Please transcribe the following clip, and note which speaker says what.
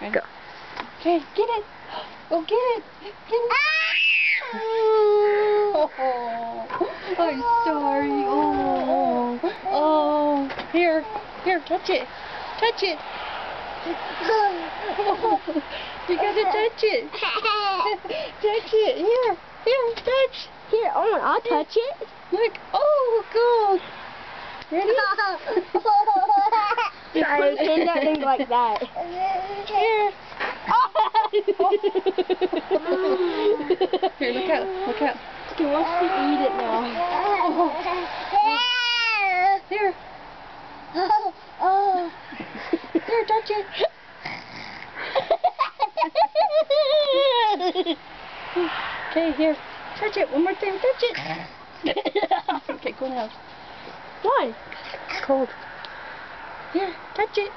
Speaker 1: Okay.
Speaker 2: Go.
Speaker 1: Okay, get it. Go get it. Get it. Oh, I'm sorry. Oh, oh. Here, touch it. Touch it. You gotta touch it. Touch it. Here, touch.
Speaker 2: Here, I'll touch it.
Speaker 1: Look. Oh, God. Ready?
Speaker 2: Sorry, kids don't think like that.
Speaker 1: Here. Here, look out.
Speaker 2: He wants to eat it now.
Speaker 1: Here. Here, touch it. Okay, here. Touch it. One more time. Touch it. Okay, go now.
Speaker 2: Why?
Speaker 1: It's cold. Here, touch it.